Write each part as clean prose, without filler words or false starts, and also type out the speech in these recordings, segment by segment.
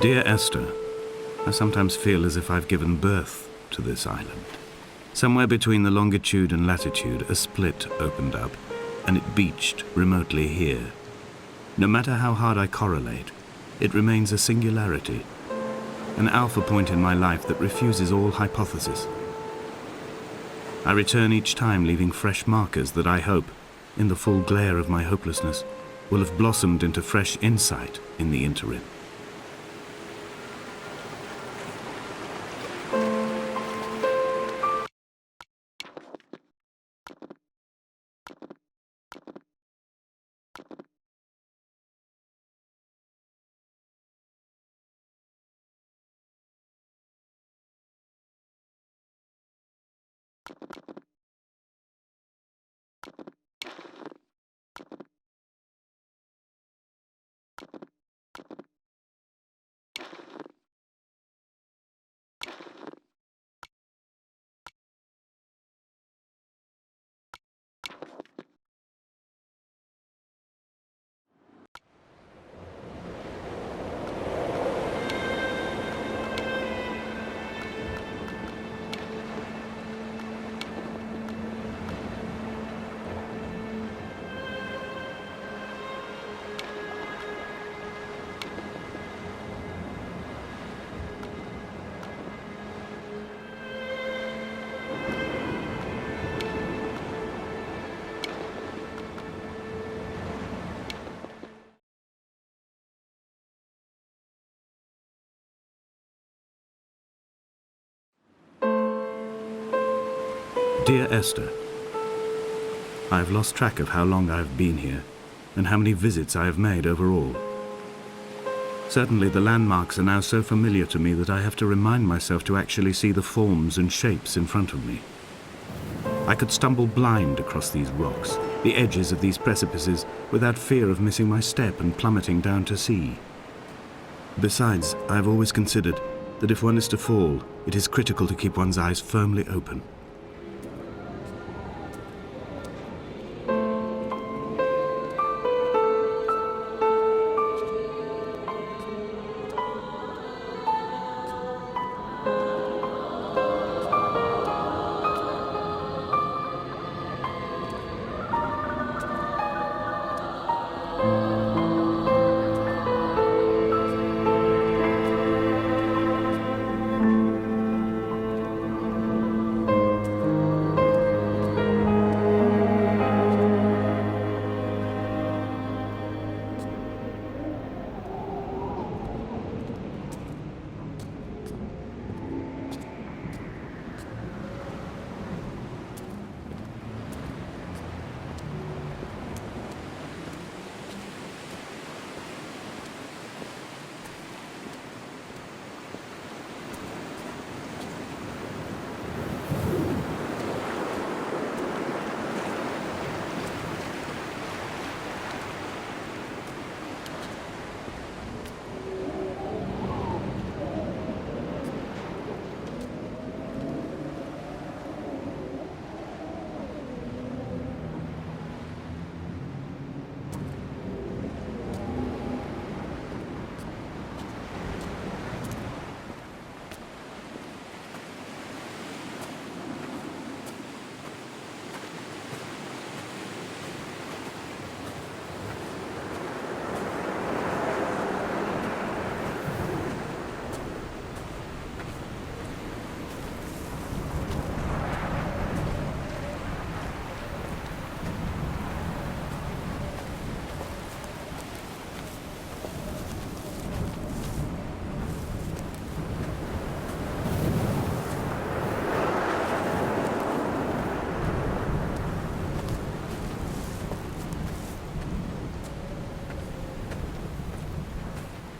Dear Esther, I sometimes feel as if I've given birth to this island. Somewhere between the longitude and latitude, a split opened up, and it beached remotely here. No matter how hard I correlate, it remains a singularity, an alpha point in my life that refuses all hypothesis. I return each time leaving fresh markers that I hope, in the full glare of my hopelessness, will have blossomed into fresh insight in the interim. Dear Esther, I have lost track of how long I have been here and how many visits I have made overall. Certainly the landmarks are now so familiar to me that I have to remind myself to actually see the forms and shapes in front of me. I could stumble blind across these rocks, the edges of these precipices, without fear of missing my step and plummeting down to sea. Besides, I have always considered that if one is to fall, it is critical to keep one's eyes firmly open.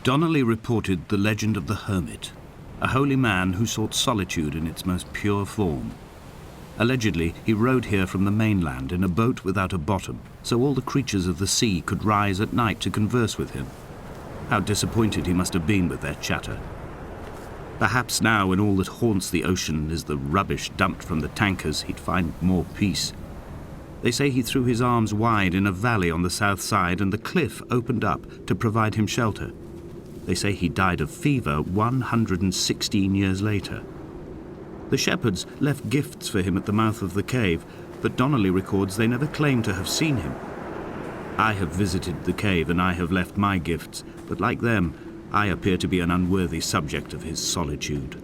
Donnelly reported the legend of the hermit, a holy man who sought solitude in its most pure form. Allegedly, he rode here from the mainland in a boat without a bottom, so all the creatures of the sea could rise at night to converse with him. How disappointed he must have been with their chatter. Perhaps now, when all that haunts the ocean is the rubbish dumped from the tankers, he'd find more peace. They say he threw his arms wide in a valley on the south side, and the cliff opened up to provide him shelter. They say he died of fever 116 years later. The shepherds left gifts for him at the mouth of the cave, but Donnelly records they never claimed to have seen him. I have visited the cave and I have left my gifts, but like them, I appear to be an unworthy subject of his solitude.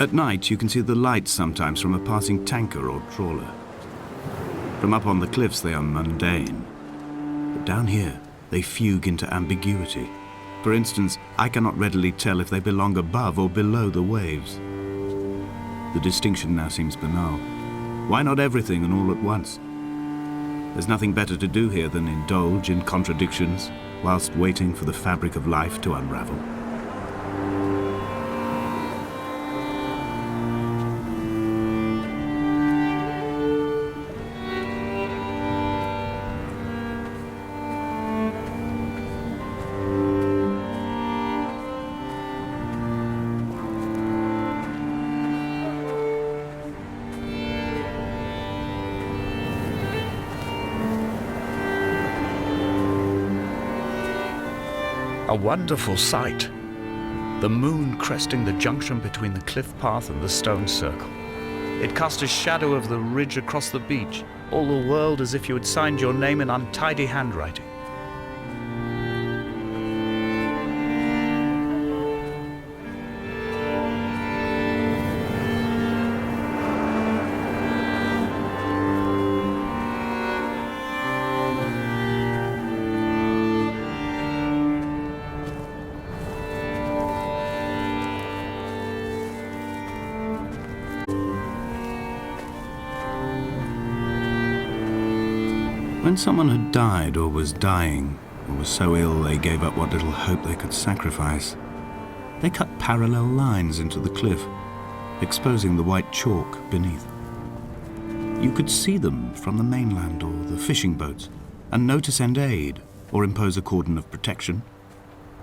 At night, you can see the lights sometimes from a passing tanker or trawler. From up on the cliffs, they are mundane. But down here, they fugue into ambiguity. For instance, I cannot readily tell if they belong above or below the waves. The distinction now seems banal. Why not everything and all at once? There's nothing better to do here than indulge in contradictions whilst waiting for the fabric of life to unravel. A wonderful sight. The moon cresting the junction between the cliff path and the stone circle. It cast a shadow of the ridge across the beach, all the world as if you had signed your name in untidy handwriting. When someone had died or was dying, or was so ill they gave up what little hope they could sacrifice, they cut parallel lines into the cliff, exposing the white chalk beneath. You could see them from the mainland or the fishing boats, and know to send aid or impose a cordon of protection,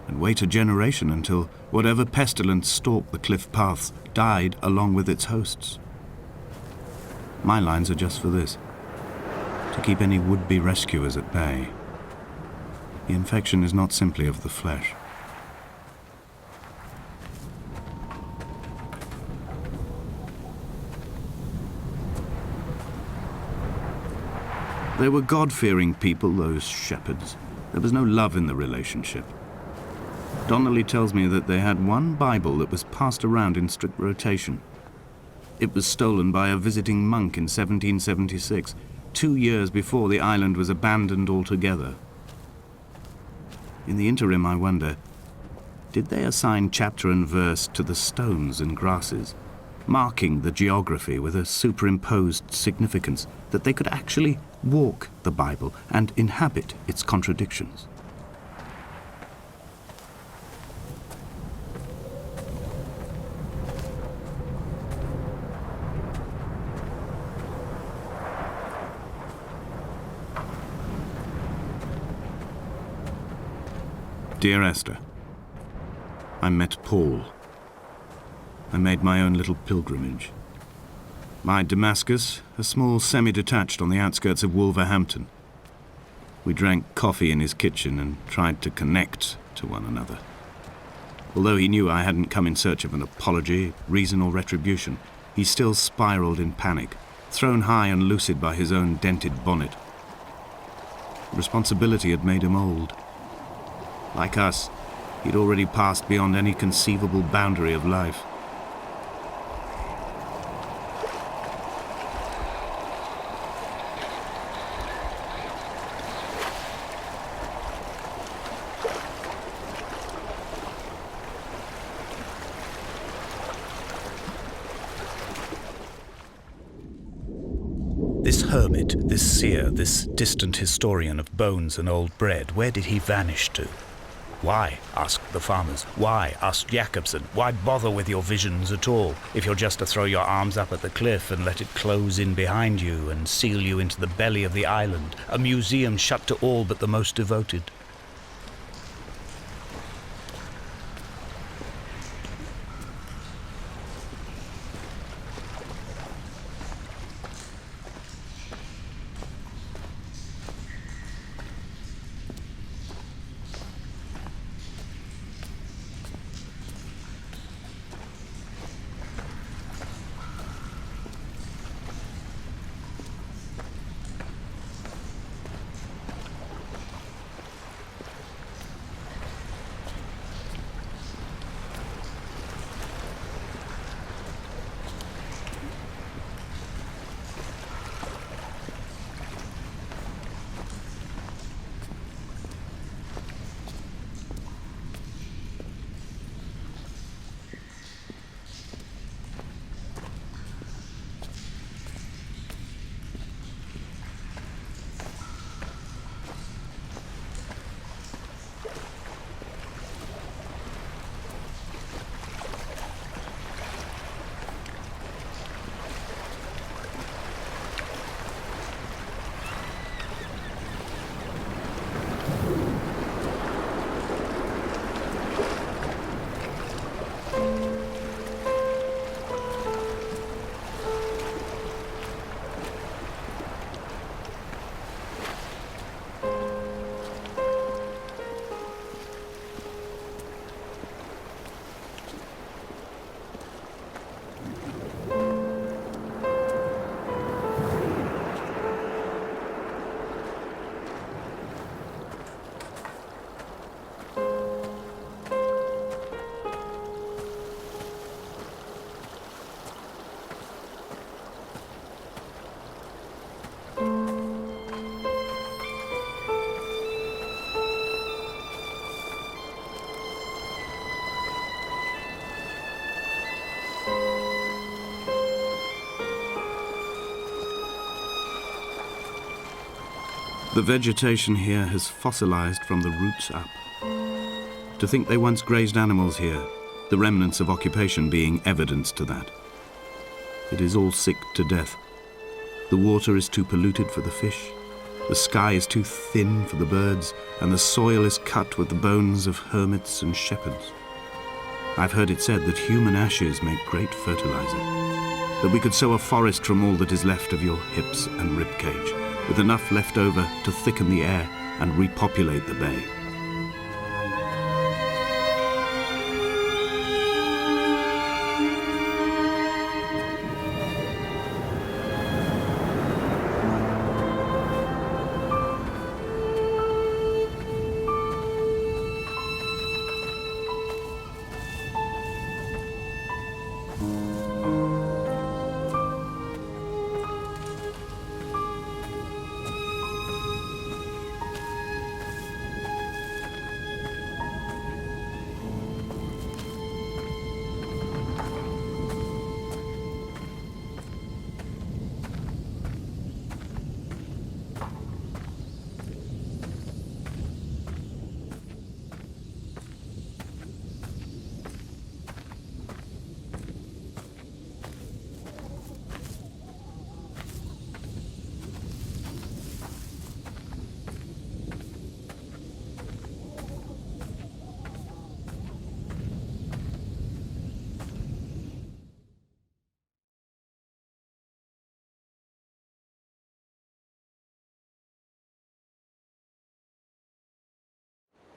and wait a generation until whatever pestilence stalked the cliff paths died along with its hosts. My lines are just for this: to keep any would-be rescuers at bay. The infection is not simply of the flesh. They were God-fearing people, those shepherds. There was no love in the relationship. Donnelly tells me that they had one Bible that was passed around in strict rotation. It was stolen by a visiting monk in 1776, 2 years before the island was abandoned altogether. In the interim, I wonder, did they assign chapter and verse to the stones and grasses, marking the geography with a superimposed significance that they could actually walk the Bible and inhabit its contradictions? Dear Esther, I met Paul. I made my own little pilgrimage. My Damascus, a small semi-detached on the outskirts of Wolverhampton. We drank coffee in his kitchen and tried to connect to one another. Although he knew I hadn't come in search of an apology, reason or retribution, he still spiraled in panic, thrown high and lucid by his own dented bonnet. Responsibility had made him old. Like us, he'd already passed beyond any conceivable boundary of life. This hermit, this seer, this distant historian of bones and old bread, where did he vanish to? Why, asked the farmers. Why, asked Jakobsen. Why bother with your visions at all, if you're just to throw your arms up at the cliff and let it close in behind you and seal you into the belly of the island, a museum shut to all but the most devoted? The vegetation here has fossilized from the roots up. To think they once grazed animals here, the remnants of occupation being evidence to that. It is all sick to death. The water is too polluted for the fish, the sky is too thin for the birds, and the soil is cut with the bones of hermits and shepherds. I've heard it said that human ashes make great fertilizer, that we could sow a forest from all that is left of your hips and rib cage, with enough left over to thicken the air and repopulate the bay.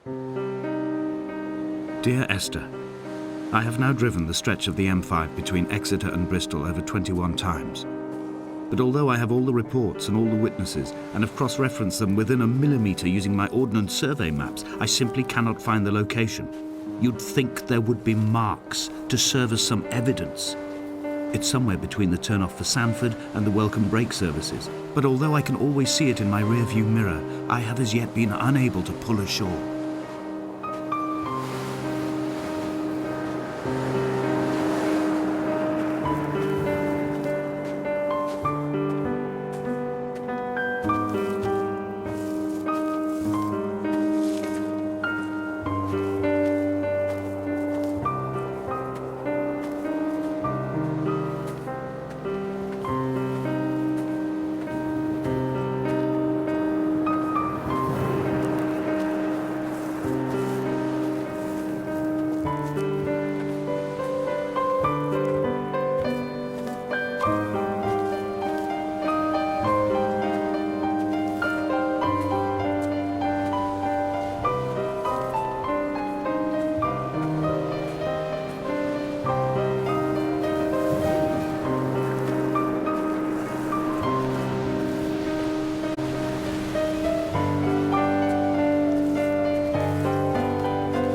Dear Esther, I have now driven the stretch of the M5 between Exeter and Bristol over 21 times. But although I have all the reports and all the witnesses and have cross-referenced them within a millimetre using my Ordnance Survey maps, I simply cannot find the location. You'd think there would be marks to serve as some evidence. It's somewhere between the turn-off for Sanford and the welcome brake services. But although I can always see it in my rear-view mirror, I have as yet been unable to pull ashore.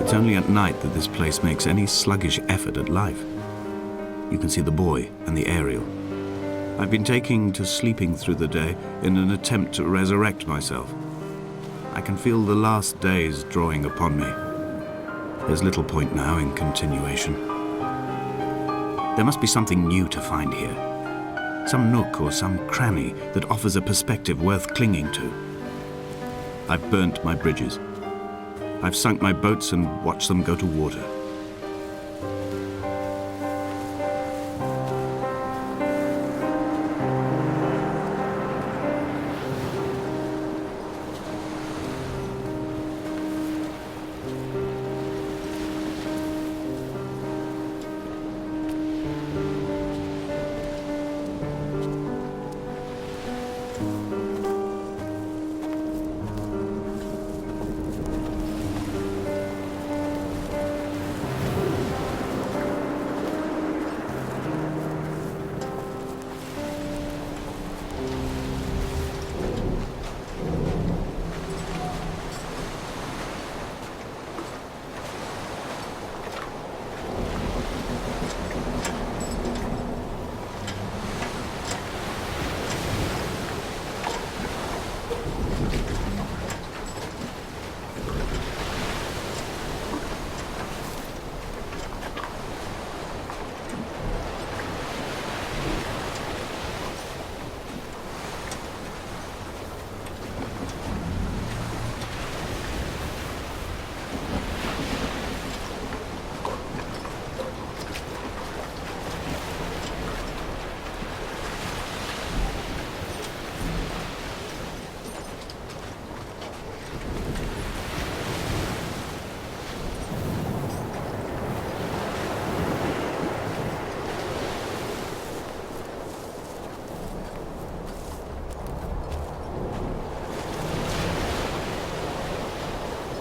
It's only at night that this place makes any sluggish effort at life. You can see the buoy and the aerial. I've been taking to sleeping through the day in an attempt to resurrect myself. I can feel the last days drawing upon me. There's little point now in continuation. There must be something new to find here. Some nook or some cranny that offers a perspective worth clinging to. I've burnt my bridges. I've sunk my boats and watched them go to water.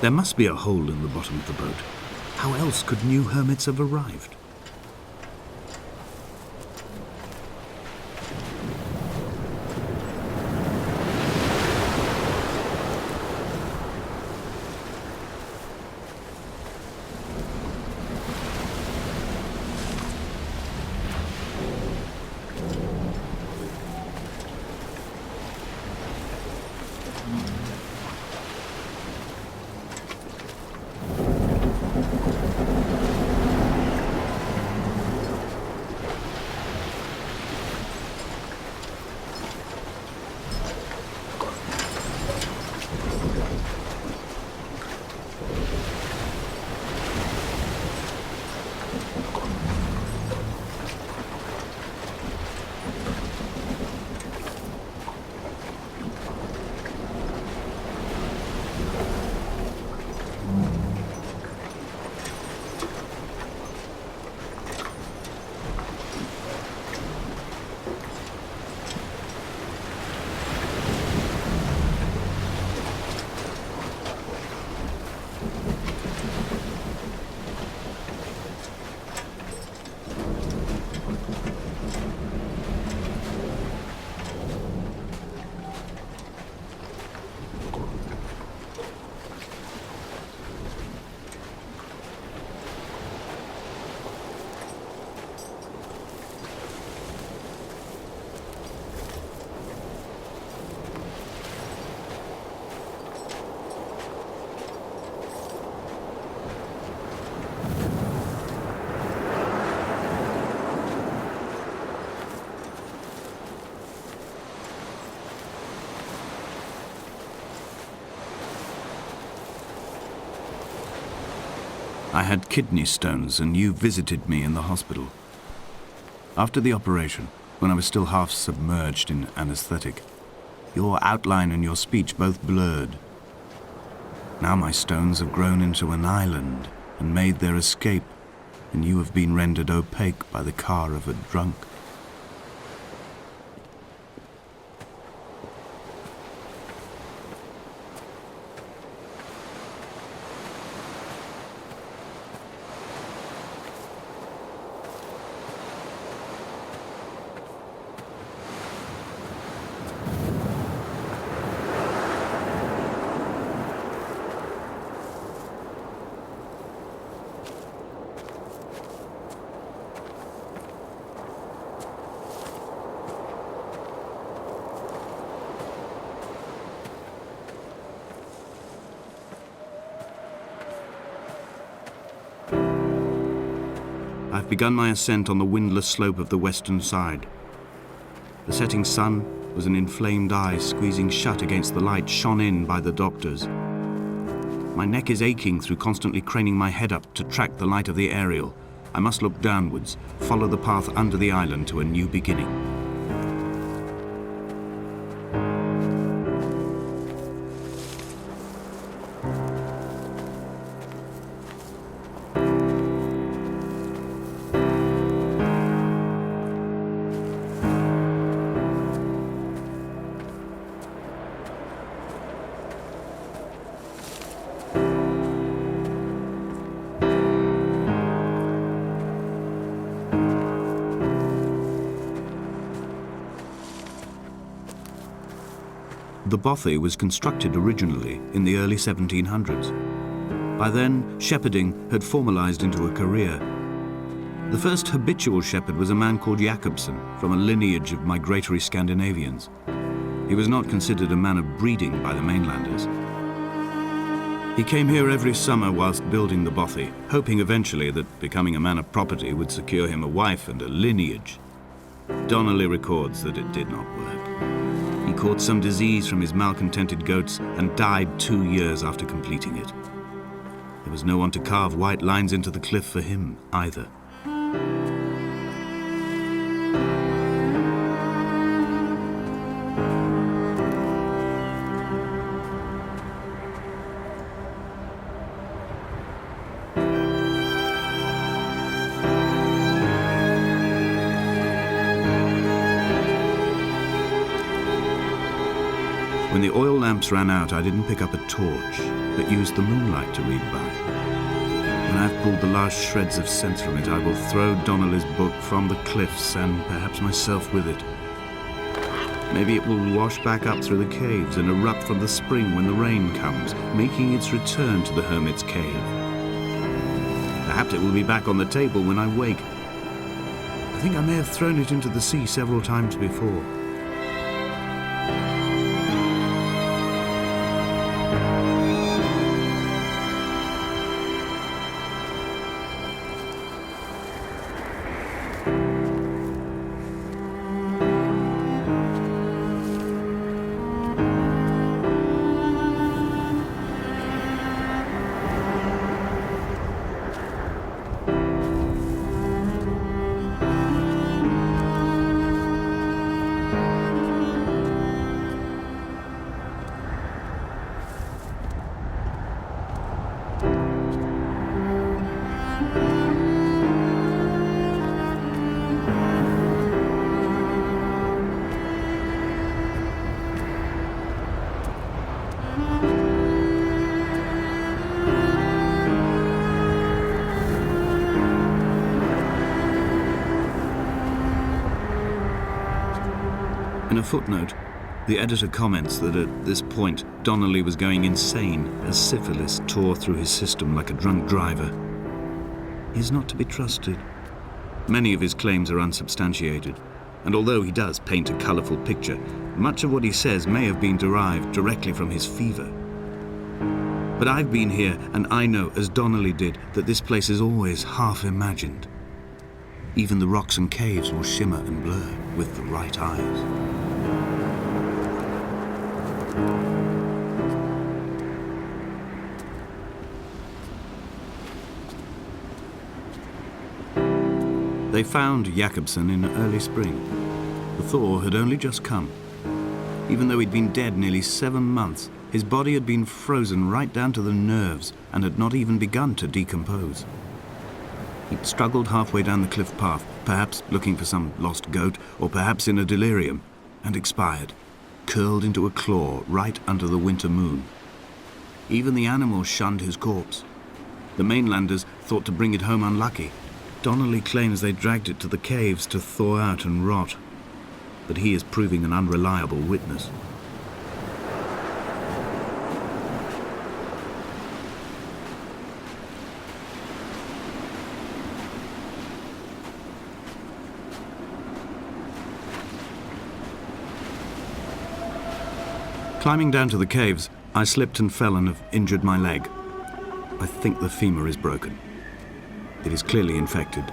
There must be a hole in the bottom of the boat. How else could new hermits have arrived? I had kidney stones, and you visited me in the hospital. After the operation, when I was still half submerged in anesthetic, your outline and your speech both blurred. Now my stones have grown into an island and made their escape, and you have been rendered opaque by the car of a drunk. I've begun my ascent on the windless slope of the western side. The setting sun was an inflamed eye squeezing shut against the light shone in by the doctors. My neck is aching through constantly craning my head up to track the light of the aerial. I must look downwards, follow the path under the island to a new beginning. The bothy was constructed originally in the early 1700s. By then, shepherding had formalized into a career. The first habitual shepherd was a man called Jakobsen, from a lineage of migratory Scandinavians. He was not considered a man of breeding by the mainlanders. He came here every summer whilst building the bothy, hoping eventually that becoming a man of property would secure him a wife and a lineage. Donnelly records that it did not work. He caught some disease from his malcontented goats and died 2 years after completing it. There was no one to carve white lines into the cliff for him either. When the oil lamps ran out, I didn't pick up a torch, but used the moonlight to read by. When I've pulled the last shreds of sense from it, I will throw Donnelly's book from the cliffs and perhaps myself with it. Maybe it will wash back up through the caves and erupt from the spring when the rain comes, making its return to the hermit's cave. Perhaps it will be back on the table when I wake. I think I may have thrown it into the sea several times before. In a footnote, the editor comments that at this point, Donnelly was going insane as syphilis tore through his system like a drunk driver. He is not to be trusted. Many of his claims are unsubstantiated, and although he does paint a colourful picture, much of what he says may have been derived directly from his fever. But I've been here, and I know, as Donnelly did, that this place is always half imagined. Even the rocks and caves will shimmer and blur with the right eyes. They found Jakobsen in early spring. The thaw had only just come. Even though he'd been dead nearly 7 months, his body had been frozen right down to the nerves and had not even begun to decompose. He'd struggled halfway down the cliff path, perhaps looking for some lost goat, or perhaps in a delirium, and expired, curled into a claw right under the winter moon. Even the animals shunned his corpse. The mainlanders thought to bring it home unlucky. Donnelly claims they dragged it to the caves to thaw out and rot, but he is proving an unreliable witness. Climbing down to the caves, I slipped and fell and have injured my leg. I think the femur is broken. It is clearly infected.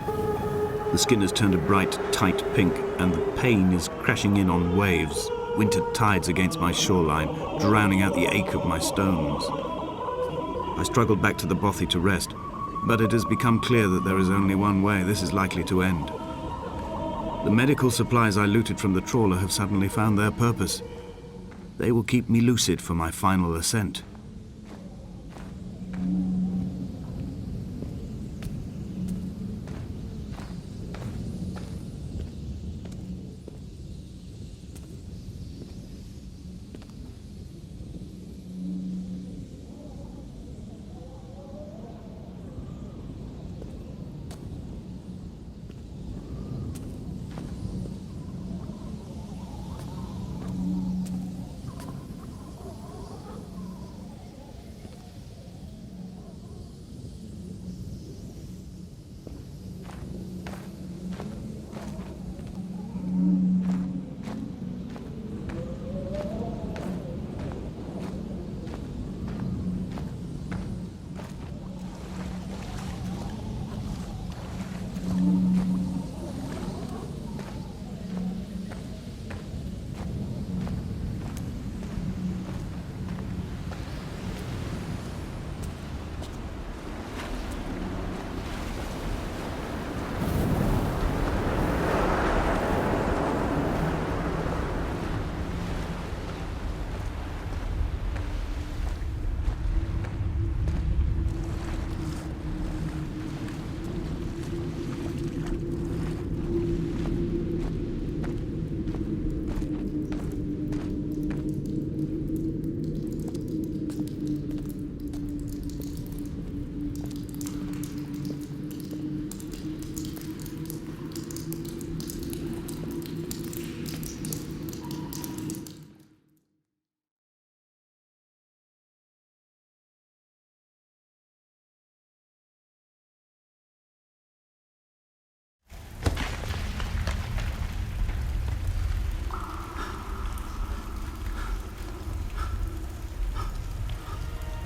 The skin has turned a bright, tight pink, and the pain is crashing in on waves, winter tides against my shoreline, drowning out the ache of my stones. I struggled back to the bothy to rest, but it has become clear that there is only one way this is likely to end. The medical supplies I looted from the trawler have suddenly found their purpose. They will keep me lucid for my final ascent.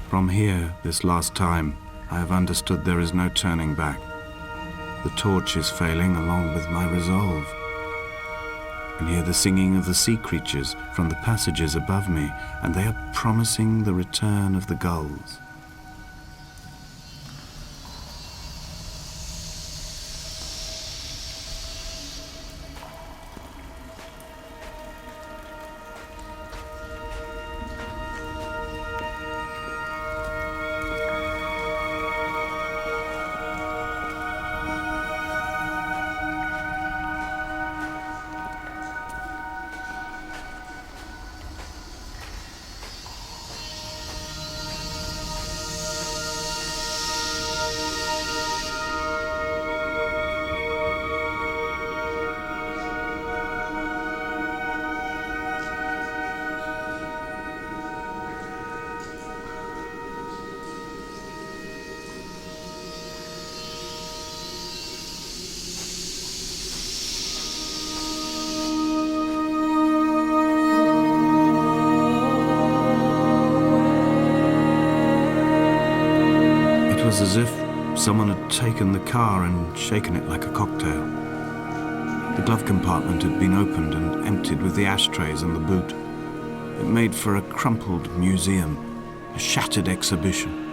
From here, this last time, I have understood there is no turning back. The torch is failing along with my resolve. And hear the singing of the sea creatures from the passages above me, and they are promising the return of the gulls. It was as if someone had taken the car and shaken it like a cocktail. The glove compartment had been opened and emptied with the ashtrays and the boot. It made for a crumpled museum, a shattered exhibition.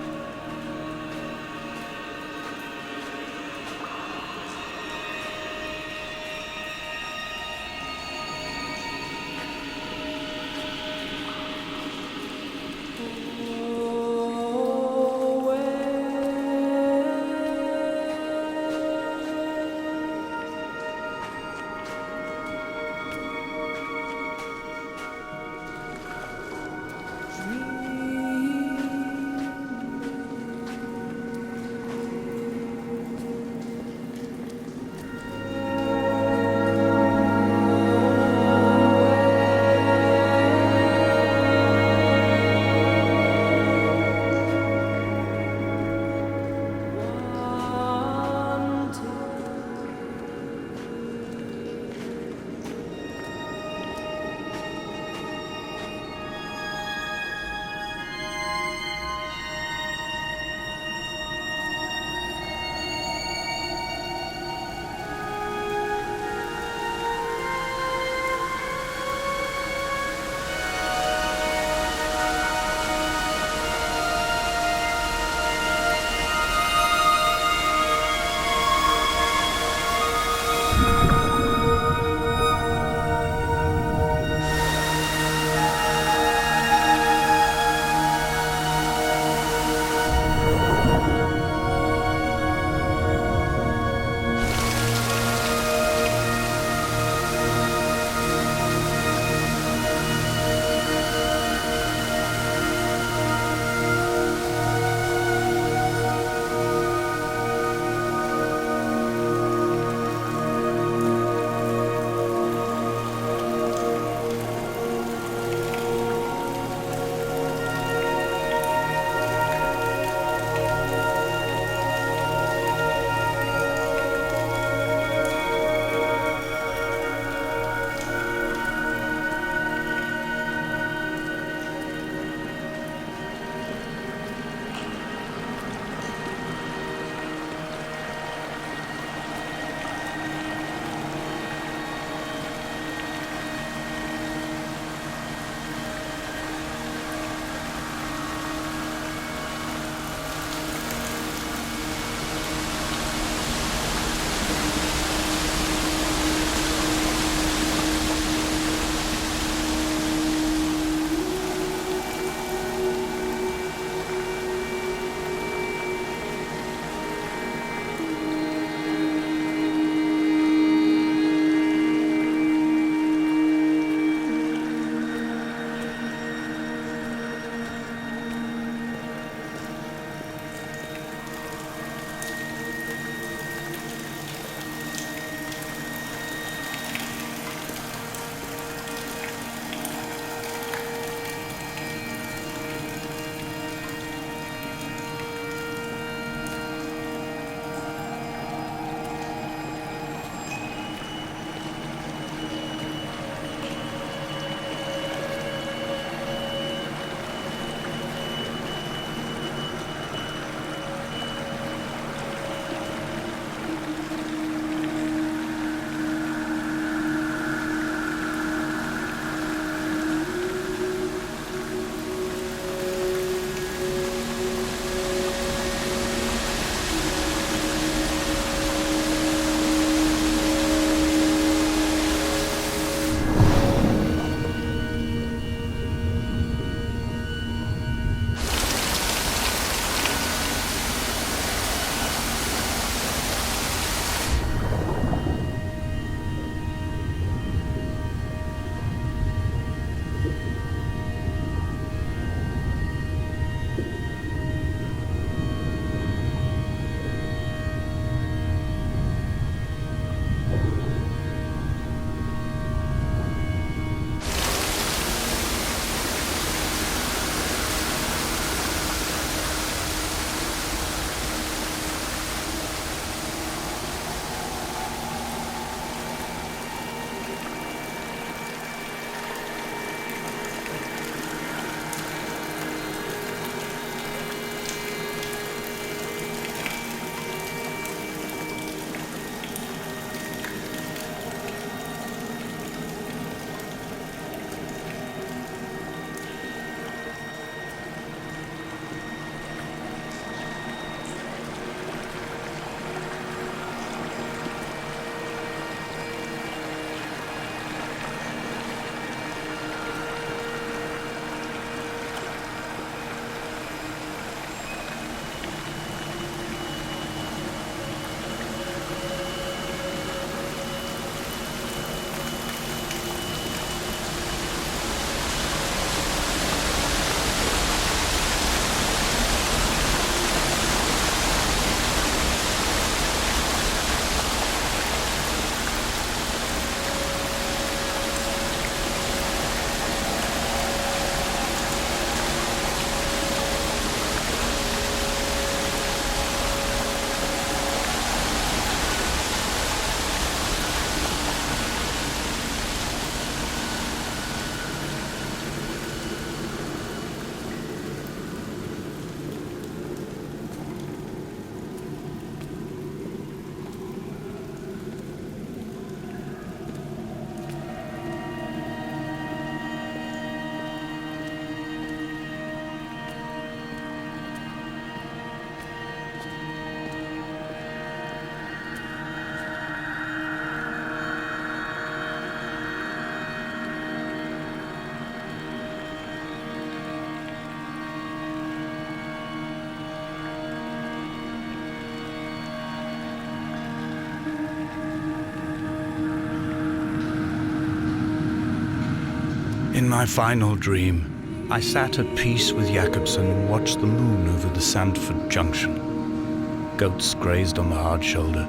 In my final dream, I sat at peace with Jakobsen and watched the moon over the Sandford Junction. Goats grazed on the hard shoulder,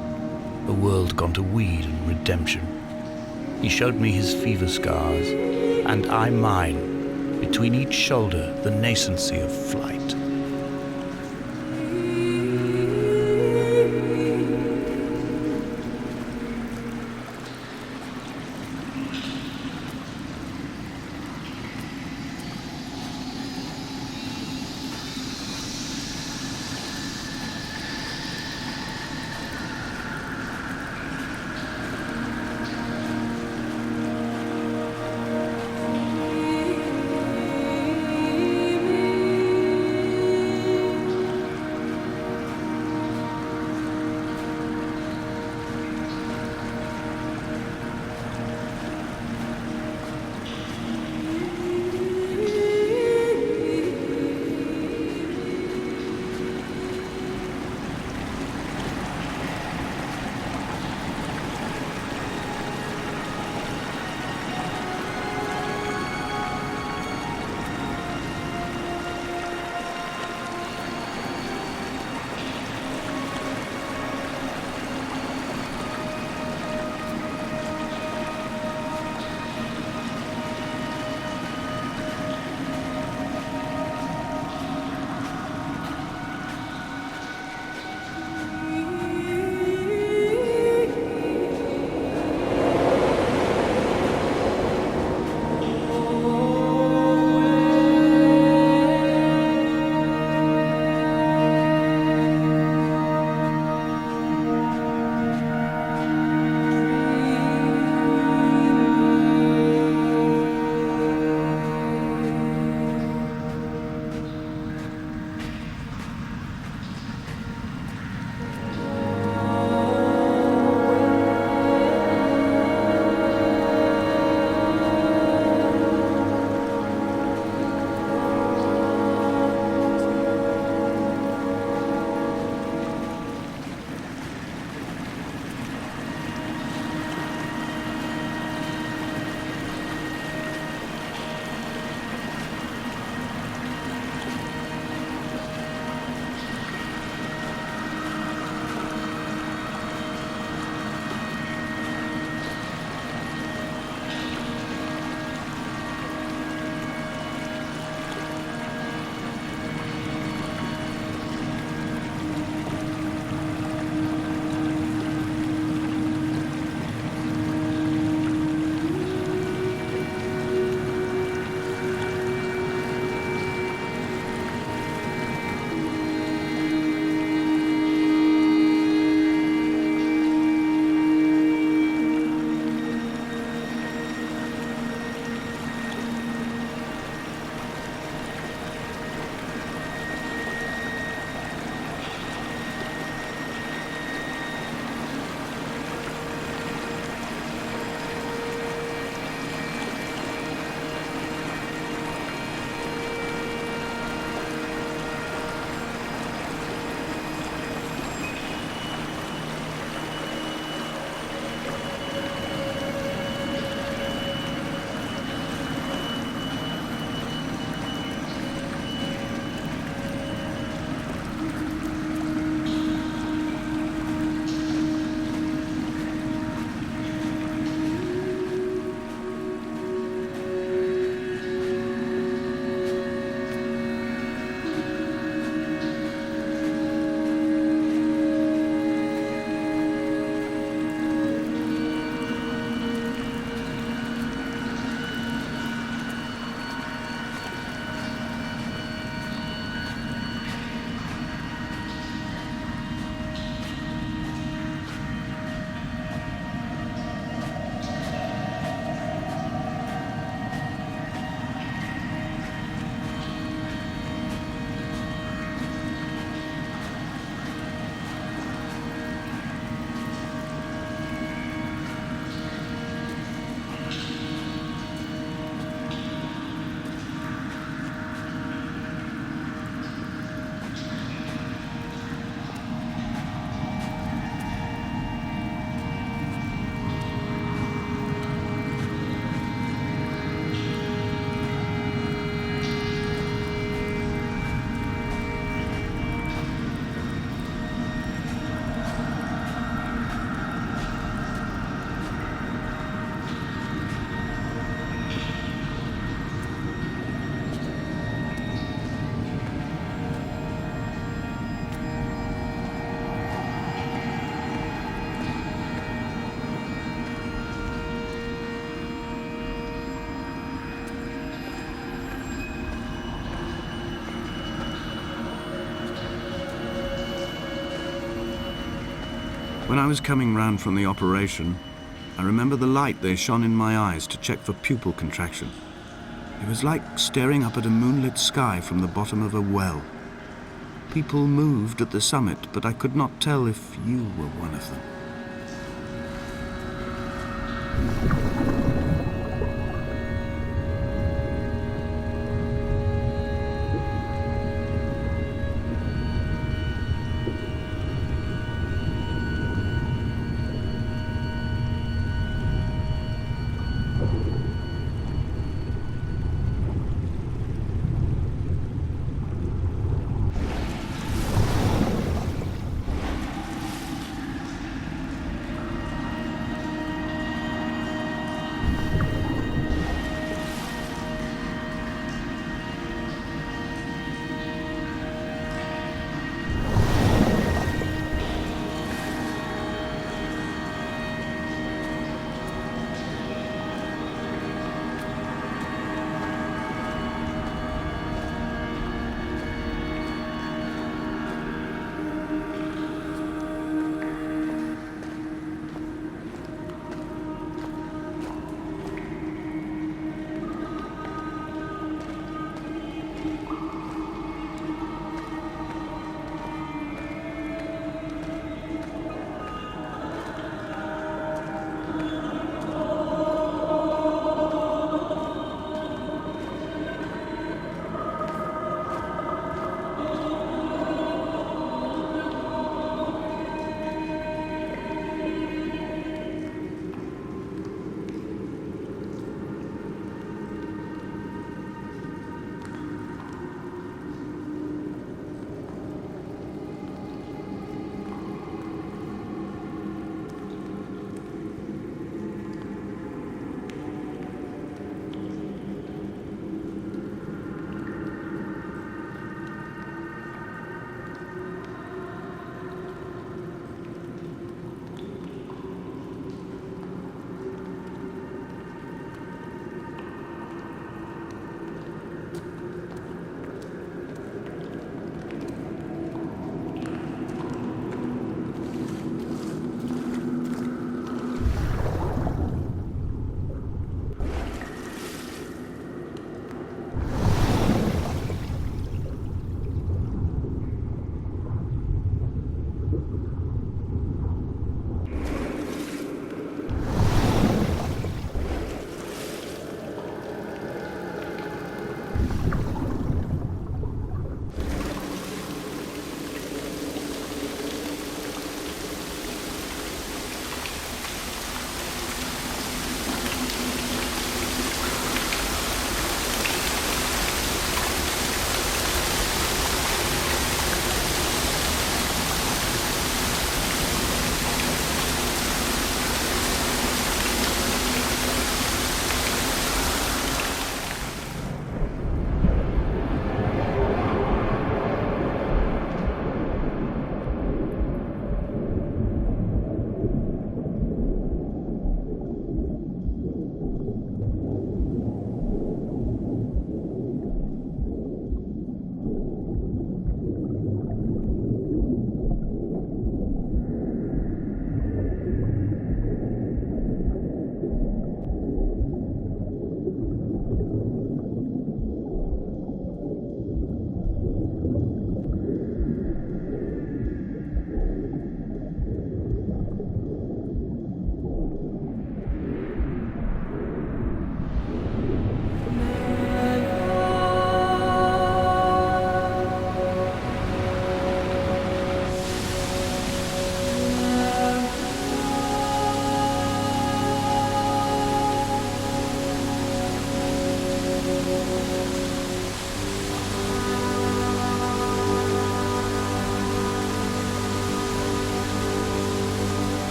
a world gone to weed and redemption. He showed me his fever scars, and I mine, between each shoulder the nascency of flight. When I was coming round from the operation, I remember the light they shone in my eyes to check for pupil contraction. It was like staring up at a moonlit sky from the bottom of a well. People moved at the summit, but I could not tell if you were one of them.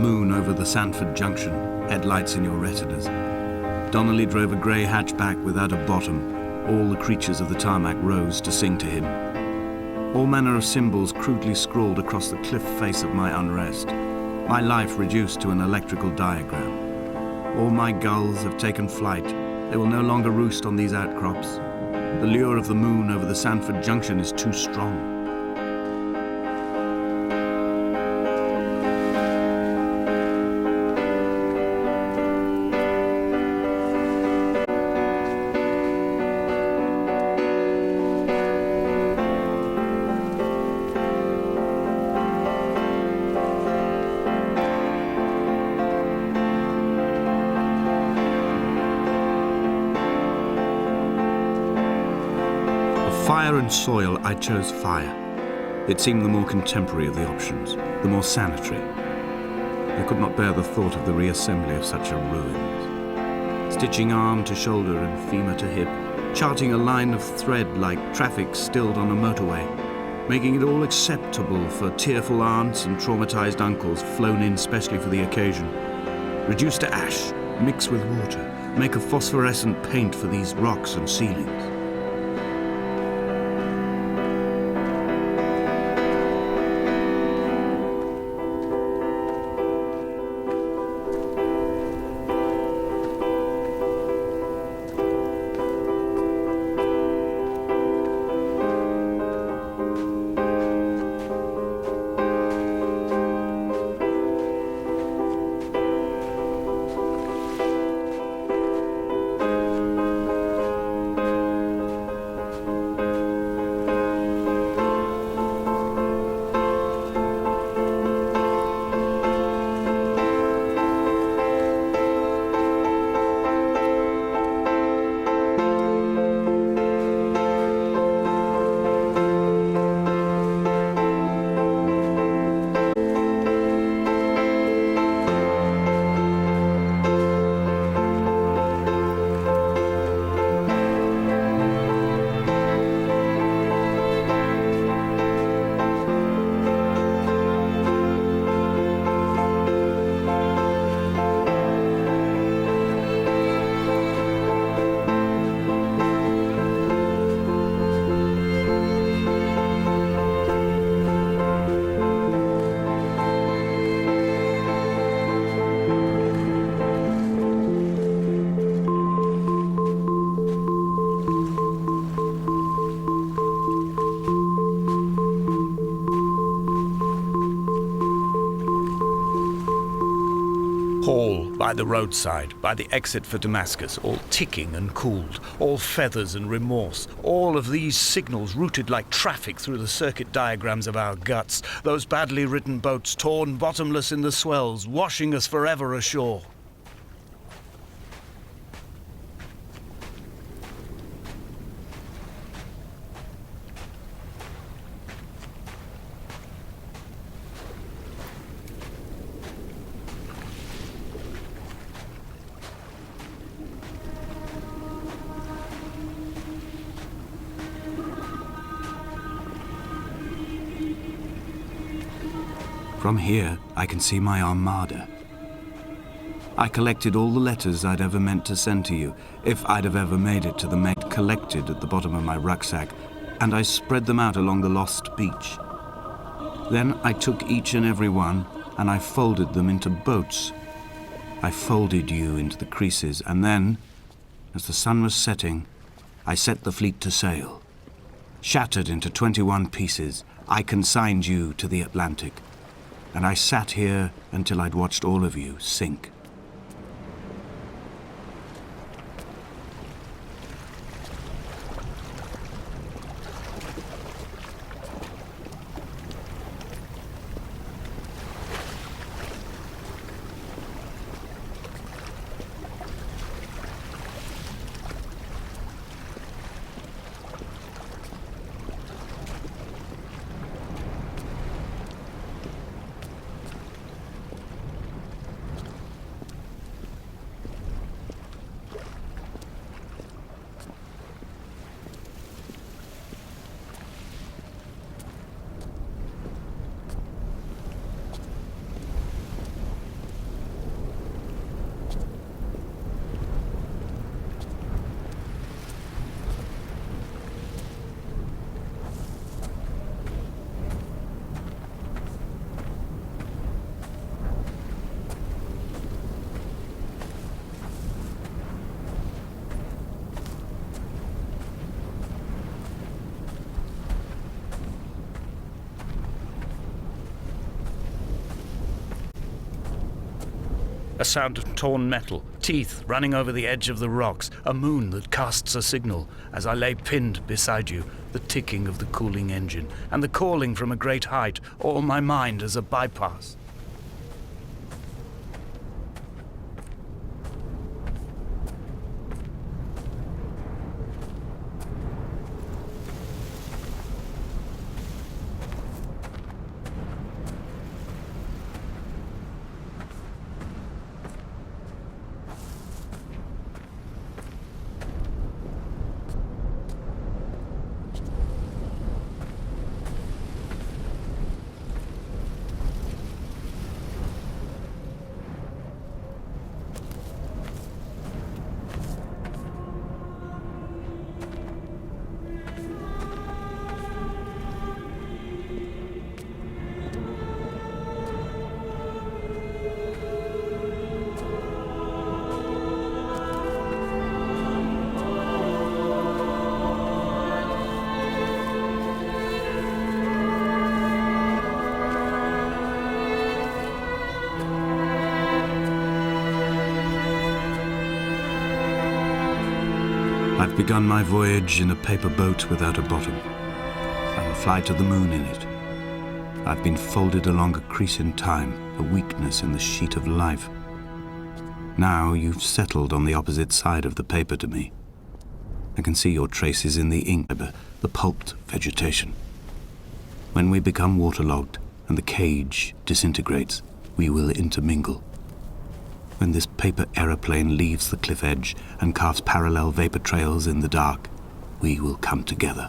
moon over the Sanford Junction, headlights in your retinas. Donnelly drove a grey hatchback without a bottom. All the creatures of the tarmac rose to sing to him. All manner of symbols crudely scrawled across the cliff face of my unrest. My life reduced to an electrical diagram. All my gulls have taken flight. They will no longer roost on these outcrops. The lure of the moon over the Sanford Junction is too strong. Fire and soil, I chose fire. It seemed the more contemporary of the options, the more sanitary. I could not bear the thought of the reassembly of such a ruins. Stitching arm to shoulder and femur to hip, charting a line of thread like traffic stilled on a motorway, making it all acceptable for tearful aunts and traumatized uncles flown in specially for the occasion. Reduce to ash, mix with water, make a phosphorescent paint for these rocks and ceilings. Hall by the roadside, by the exit for Damascus, all ticking and cooled, all feathers and remorse, all of these signals routed like traffic through the circuit diagrams of our guts, those badly written boats torn bottomless in the swells, washing us forever ashore. From here, I can see my armada. I collected all the letters I'd ever meant to send to you, if I'd have ever made it to the mate collected at the bottom of my rucksack, and I spread them out along the lost beach. Then I took each and every one, and I folded them into boats. I folded you into the creases, and then, as the sun was setting, I set the fleet to sail. Shattered into 21 pieces, I consigned you to the Atlantic. And I sat here until I'd watched all of you sink. A sound of torn metal, teeth running over the edge of the rocks, a moon that casts a signal as I lay pinned beside you, the ticking of the cooling engine, and the calling from a great height, all my mind as a bypass. I've begun my voyage in a paper boat without a bottom. I will fly to the moon in it. I've been folded along a crease in time, a weakness in the sheet of life. Now you've settled on the opposite side of the paper to me. I can see your traces in the ink, the pulped vegetation. When we become waterlogged and the cage disintegrates, we will intermingle. When this paper aeroplane leaves the cliff edge and carves parallel vapor trails in the dark, we will come together.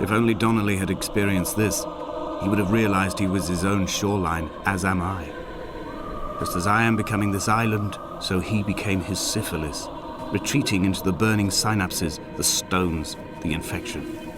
If only Donnelly had experienced this, he would have realized he was his own shoreline, as am I. Just as I am becoming this island, so he became his syphilis, retreating into the burning synapses, the stones, the infection.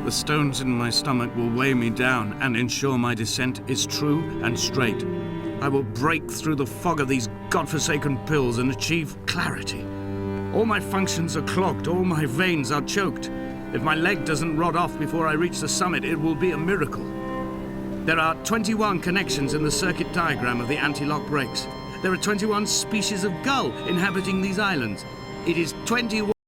The stones in my stomach will weigh me down and ensure my descent is true and straight. I will break through the fog of these godforsaken pills and achieve clarity. All my functions are clogged, all my veins are choked. If my leg doesn't rot off before I reach the summit, it will be a miracle. There are 21 connections in the circuit diagram of the anti-lock brakes. There are 21 species of gull inhabiting these islands. It is 21